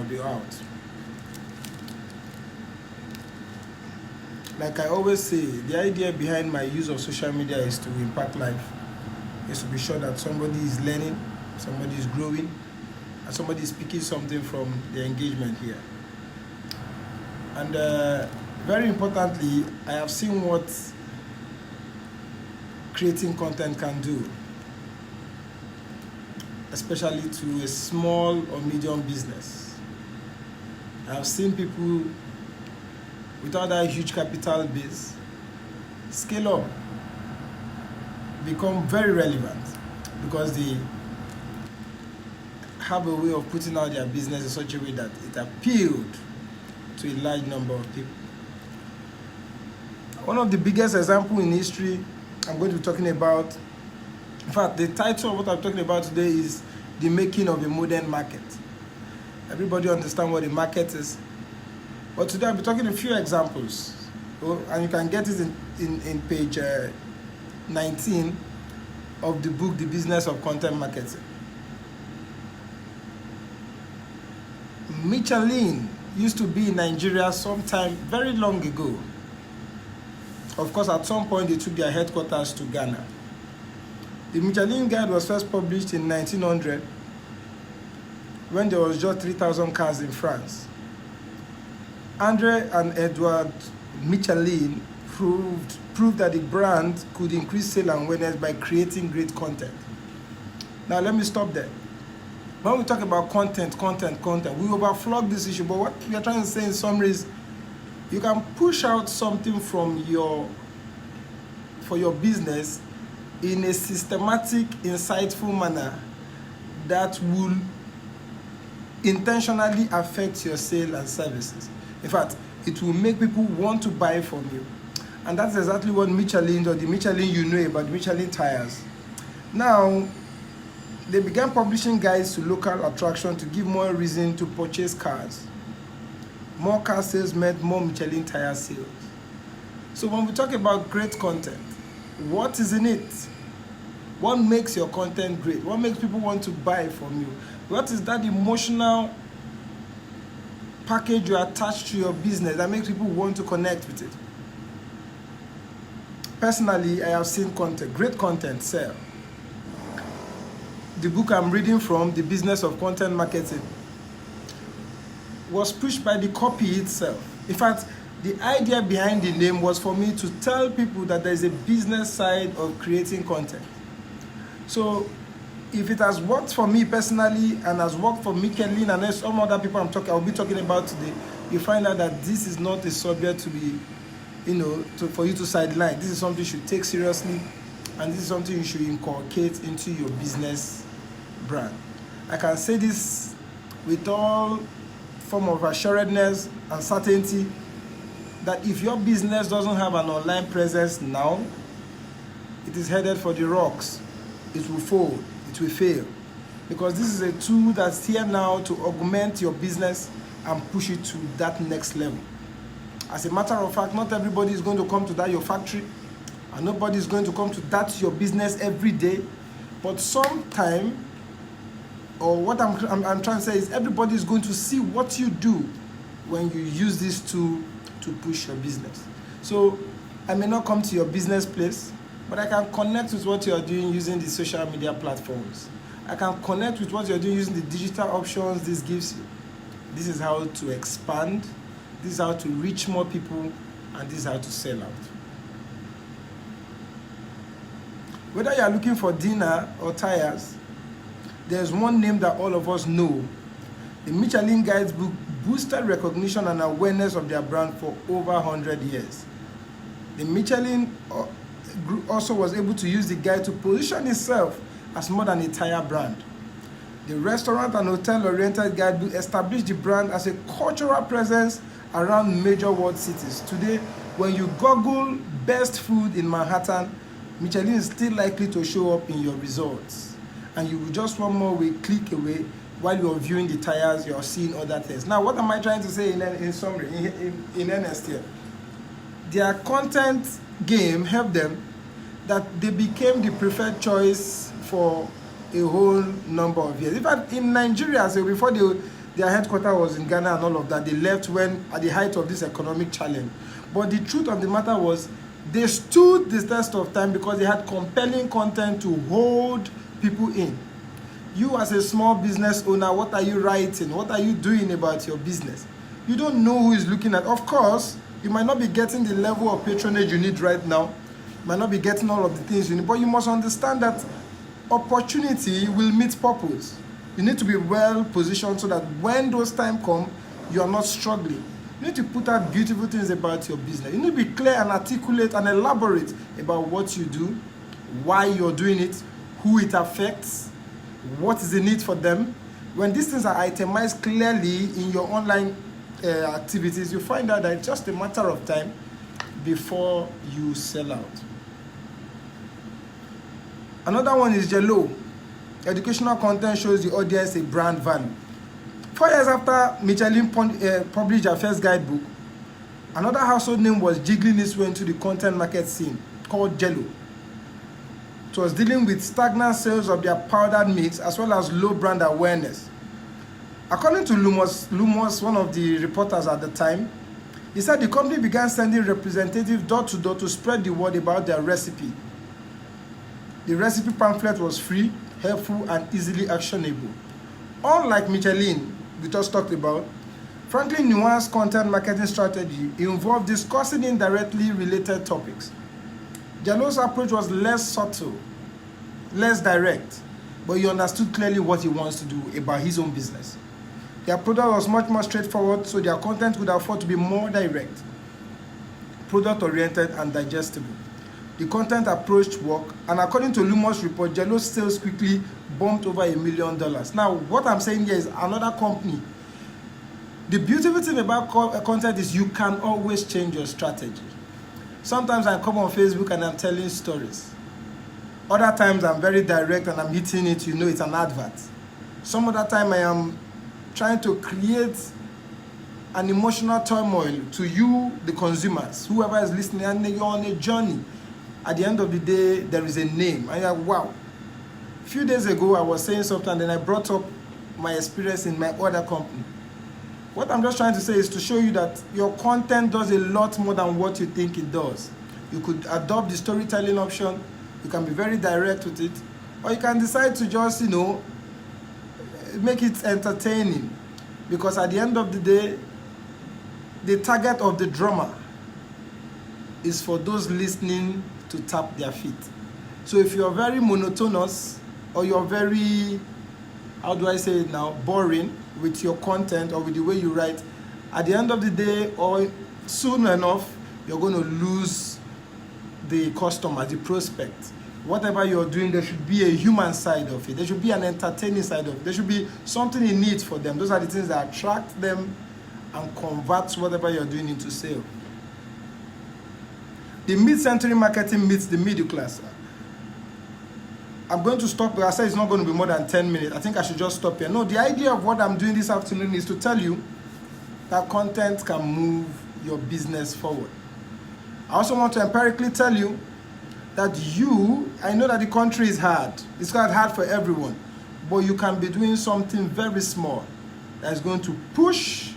be out. Like I always say, the idea behind my use of social media is to impact life, is to be sure that somebody is learning, somebody is growing, and somebody is picking something from the engagement here. And very importantly, I have seen what creating content can do, especially to a small or medium business. I have seen people without that huge capital base scale up, become very relevant, because they have a way of putting out their business in such a way that it appealed to a large number of people. One of the biggest examples in history I'm going to be talking about, in fact, the title of what I'm talking about today is The Making of a Modern Market. Everybody understand what a market is. But today I'll be talking a few examples, and you can get it in page 19 of the book, The Business of Content Marketing. Michelin used to be in Nigeria sometime very long ago. Of course, at some point they took their headquarters to Ghana. The Michelin Guide was first published in 1900 when there was just 3,000 cars in France. André and Edouard Michelin proved that the brand could increase sales and awareness by creating great content. Now let me stop there. When we talk about content, we overflog this issue, but what we are trying to say in summary is you can push out something for your business in a systematic, insightful manner that will intentionally affect your sales and services. In fact, it will make people want to buy from you. And that's exactly what Michelin, or the Michelin you know about, Michelin tires. Now, they began publishing guides to local attraction to give more reason to purchase cars. More car sales meant more Michelin tire sales. So when we talk about great content, what is in it? What makes your content great? What makes people want to buy from you? What is that emotional package you attach to your business that makes people want to connect with it? Personally, I have seen great content sell. The book I'm reading from, The Business of Content Marketing, was pushed by the copy itself. In fact, the idea behind the name was for me to tell people that there is a business side of creating content. So if it has worked for me personally and has worked for Michelin and some other people I'll be talking about today, you find out that this is not a subject to be, for you to sideline. This is something you should take seriously, and this is something you should inculcate into your business brand. I can say this with all form of assuredness and certainty that if your business doesn't have an online presence now, it is headed for the rocks. It will fold, it will fail, because this is a tool that's here now to augment your business and push it to that next level. As a matter of fact, not everybody is going to come to that your factory, and nobody is going to come to that your business every day, but sometime, or what I'm trying to say is everybody is going to see what you do when you use this tool to push your business. So I may not come to your business place, but I can connect with what you're doing using the social media platforms. I can connect with what you're doing using the digital options this gives you. This is how to expand, this is how to reach more people, and this is how to sell out. Whether you are looking for dinner or tires, there's one name that all of us know. The Michelin Guides book boosted recognition and awareness of their brand for over 100 years. The Michelin group also was able to use the guide to position itself as more than a tire brand. The restaurant and hotel-oriented guidebook established the brand as a cultural presence around major world cities. Today, when you Google best food in Manhattan, Michelin is still likely to show up in your results. And you will just one more way click away while you're viewing the tires, you're seeing other things. Now, what am I trying to say in summary, in earnest here? Their content game helped them that they became the preferred choice for a whole number of years. In fact, in Nigeria, so before their headquarters was in Ghana and all of that. They left when at the height of this economic challenge. But the truth of the matter was they stood the test of time because they had compelling content to hold people in. You as a small business owner, what are you writing? What are you doing about your business? You don't know who is looking at. Of course, you might not be getting the level of patronage you need right now. You might not be getting all of the things you need, but you must understand that opportunity will meet purpose. You need to be well positioned so that when those times come, you are not struggling. You need to put out beautiful things about your business. You need to be clear and articulate and elaborate about what you do, why you're doing it, who it affects, what is the need for them. When these things are itemized clearly in your online activities, you find out that it's just a matter of time before you sell out. Another one is Jello. Educational content shows the audience a brand value. 4 years after Michelin published their first guidebook, another household name was jiggling its way into the content market scene called Jello. It was dealing with stagnant sales of their powdered mix as well as low brand awareness. According to Lumos, one of the reporters at the time, he said the company began sending representatives door to door to spread the word about their recipe. The recipe pamphlet was free, helpful, and easily actionable. Unlike Michelin, we just talked about, frankly, nuanced content marketing strategy involved discussing indirectly related topics. Jello's approach was less subtle, less direct, but he understood clearly what he wants to do about his own business. Their product was much more straightforward, so their content could afford to be more direct, product-oriented, and digestible. The content approach worked, and according to Lumos' report, Jello's sales quickly bumped over $1 million. Now, what I'm saying here is another company. The beautiful thing about content is you can always change your strategy. Sometimes I come on Facebook and I'm telling stories. Other times I'm very direct and I'm hitting it, you know it's an advert. Some other time I am trying to create an emotional turmoil to you, the consumers, whoever is listening, and you're on a journey. At the end of the day, there is a name. And you're like, wow. A few days ago, I was saying something, and then I brought up my experience in my other company. What I'm just trying to say is to show you that your content does a lot more than what you think it does. You could adopt the storytelling option. You can be very direct with it. Or you can decide to just, make it entertaining. Because at the end of the day, the target of the drama is for those listening to tap their feet. So if you're very monotonous or you're very, how do I say it now, boring with your content or with the way you write, at the end of the day or soon enough, you're going to lose the customer, the prospect. Whatever you're doing, there should be a human side of it. There should be an entertaining side of it. There should be something in it for them. Those are the things that attract them and convert whatever you're doing into sale. The mid-century marketing meets the middle class. I'm going to stop, but I said it's not going to be more than 10 minutes. I think I should just stop here. No, the idea of what I'm doing this afternoon is to tell you that content can move your business forward. I also want to empirically tell you that I know that the country is hard. It's quite hard for everyone. But you can be doing something very small that is going to push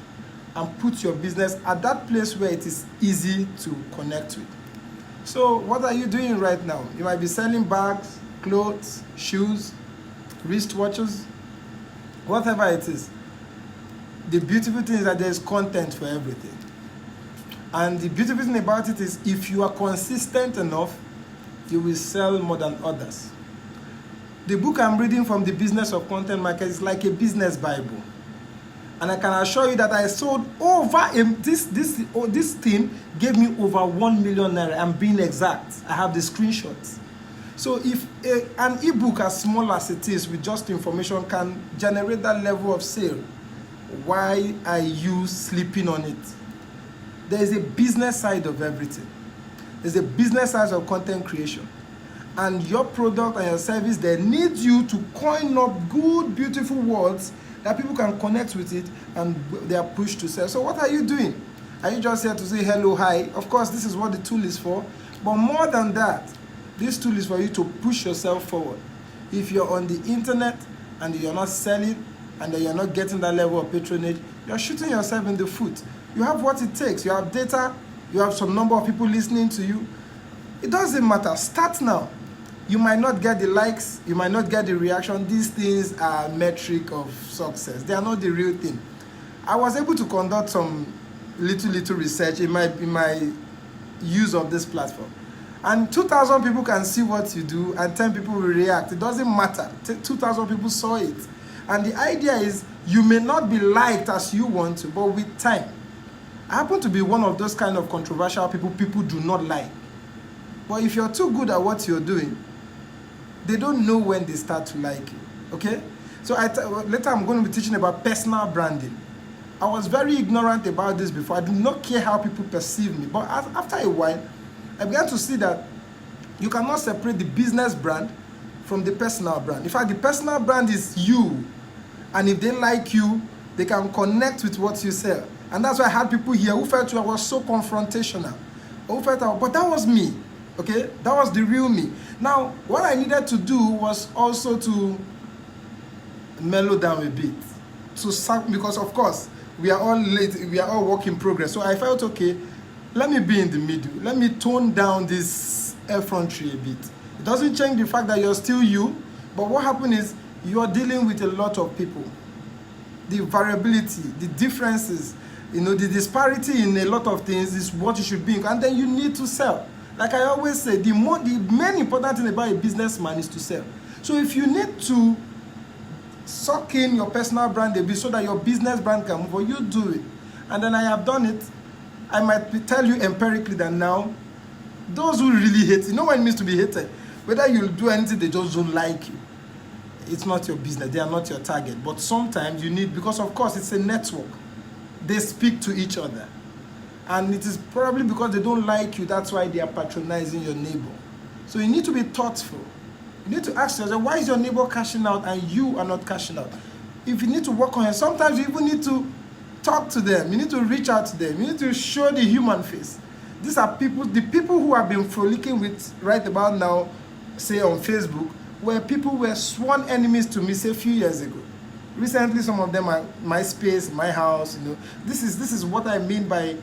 and put your business at that place where it is easy to connect with. So what are you doing right now? You might be selling bags, clothes, shoes, wristwatches, whatever it is. The beautiful thing is that there's content for everything. And the beautiful thing about it is if you are consistent enough, you will sell more than others. The book I'm reading from the Business of Content Marketing is like a business Bible. And I can assure you that I sold over, this thing gave me over 1 million naira. I'm being exact. I have the screenshots. So if an ebook as small as it is with just information can generate that level of sale, why are you sleeping on it? There is a business side of everything. There's a business side of content creation. And your product and your service, they need you to coin up good, beautiful words that people can connect with it and they are pushed to sell. So what are you doing? Are you just here to say hello, hi? Of course, this is what the tool is for. But more than that, this tool is for you to push yourself forward. If you're on the internet and you're not selling, and then you're not getting that level of patronage, you're shooting yourself in the foot. You have what it takes. You have data. You have some number of people listening to you. It doesn't matter. Start now. You might not get the likes. You might not get the reaction. These things are a metric of success. They are not the real thing. I was able to conduct some little research in my use of this platform. And 2,000 people can see what you do and 10 people will react. It doesn't matter. 2,000 people saw it. And the idea is you may not be liked as you want to, but with time. I happen to be one of those kind of controversial people do not like. But if you're too good at what you're doing, they don't know when they start to like you. Okay? So later I'm going to be teaching about personal branding. I was very ignorant about this before. I did not care how people perceive me. But after a while, I began to see that you cannot separate the business brand from the personal brand. In fact, the personal brand is you. And if they like you, they can connect with what you sell. And that's why I had people here who felt I was so confrontational. Who felt, but that was me. Okay? That was the real me. Now, what I needed to do was also to mellow down a bit. Because, of course, we are all late, we are all work in progress. So I felt, okay, let me be in the middle. Let me tone down this effrontery a bit. It doesn't change the fact that you're still you, but what happened is you're dealing with a lot of people. The variability, the differences, the disparity in a lot of things is what you should be. And then you need to sell. Like I always say, the main important thing about a businessman is to sell. So if you need to suck in your personal brand a bit so that your business brand can move, or you do it. And then I have done it. I might tell you empirically that now, those who really hate, you know what it means to be hated. Whether you do anything, they just don't like you. It's not your business. They are not your target. But sometimes you need, because of course it's a network. They speak to each other. And it is probably because they don't like you, that's why they are patronizing your neighbor. So you need to be thoughtful. You need to ask yourself, why is your neighbor cashing out and you are not cashing out? If you need to work on it, sometimes you even need to talk to them. You need to reach out to them. You need to show the human face. These are people, the people who have been frolicking with right about now, say on Facebook, where people were sworn enemies to me, say a few years ago. Recently, some of them are my space, my house. This is what I mean by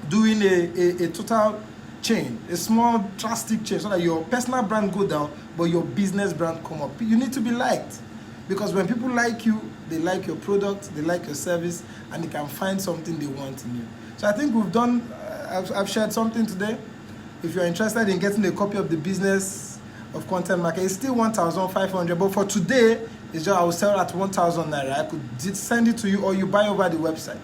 doing a total change, a small drastic change, so that your personal brand go down, but your business brand come up. You need to be liked, because when people like you, they like your product, they like your service, and they can find something they want in you. So I think we've done. I've shared something today. If you're interested in getting a copy of the Business of Content Marketing, it's still 1,500. But for today, it's just I will sell at 1,000 naira. I could send it to you, or you buy over the website.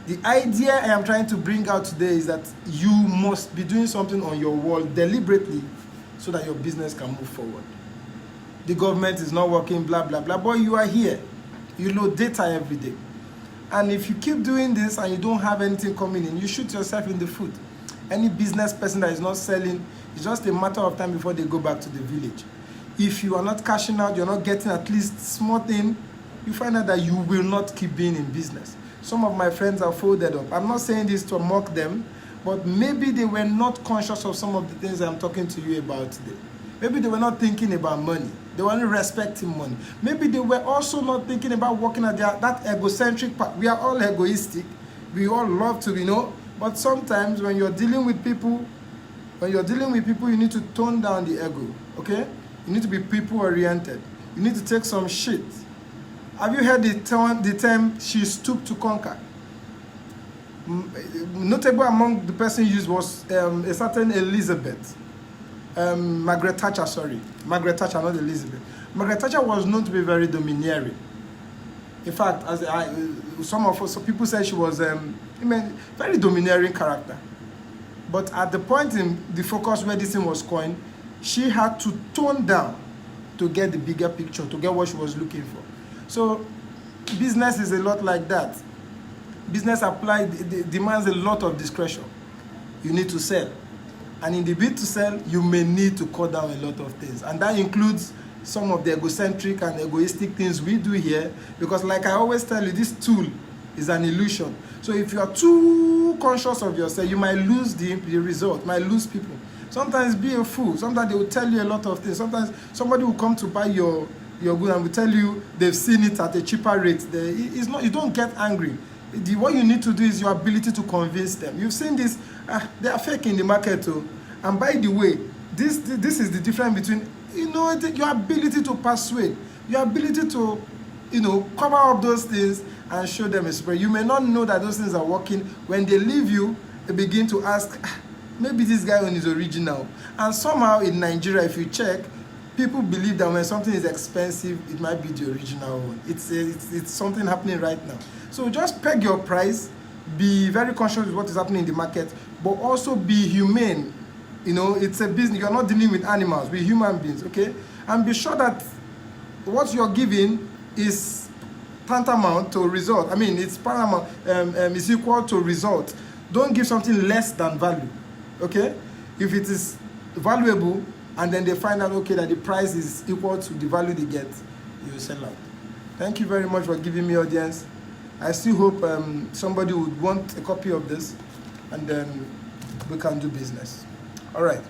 The idea I am trying to bring out today is that you must be doing something on your wall deliberately so that your business can move forward. The government is not working, blah, blah, blah, but you are here. You load data every day. And if you keep doing this and you don't have anything coming in, you shoot yourself in the foot. Any business person that is not selling, it's just a matter of time before they go back to the village. If you are not cashing out, you're not getting at least small thing, you find out that you will not keep being in business. Some of my friends are folded up. I'm not saying this to mock them, but maybe they were not conscious of some of the things I'm talking to you about today. Maybe they were not thinking about money. They weren't respecting money. Maybe they were also not thinking about working at that egocentric part. We are all egoistic. We all love to, but sometimes when you're dealing with people, you need to tone down the ego, okay? You need to be people-oriented. You need to take some shit. Have you heard the term she stooped to conquer? Notable among the person used was a certain Elizabeth. Margaret Thatcher, not Elizabeth. Margaret Thatcher was known to be very domineering. In fact, some people say she was very domineering character. But at the point in the focus where this thing was coined, she had to tone down to get the bigger picture, to get what she was looking for. So business is a lot like that. Business demands a lot of discretion. You need to sell. And in the bid to sell, you may need to cut down a lot of things. And that includes some of the egocentric and egoistic things we do here. Because like I always tell you, this tool is an illusion. So if you are too conscious of yourself, you might lose the result, might lose people. Sometimes be a fool. Sometimes they will tell you a lot of things. Sometimes somebody will come to buy your your good and will tell you they've seen it at a cheaper rate, it's not, you don't get angry. What you need to do is your ability to convince them. You've seen this, they are fake in the market too. And by the way, this is the difference between, your ability to persuade, your ability to, cover up those things and show them a spread. You may not know that those things are working. When they leave you, they begin to ask, maybe this guy one is original. And somehow in Nigeria, if you check, people believe that when something is expensive, it might be the original one. It's something happening right now. So just peg your price, be very conscious of what is happening in the market, but also be humane. It's a business. You're not dealing with animals, we're human beings, okay? And be sure that what you're giving is tantamount to result. I mean, it's paramount, is equal to result. Don't give something less than value, okay? If it is valuable and then they find out, okay, that the price is equal to the value they get, you sell out. Thank you very much for giving me audience. I still hope somebody would want a copy of this, and then we can do business. All right.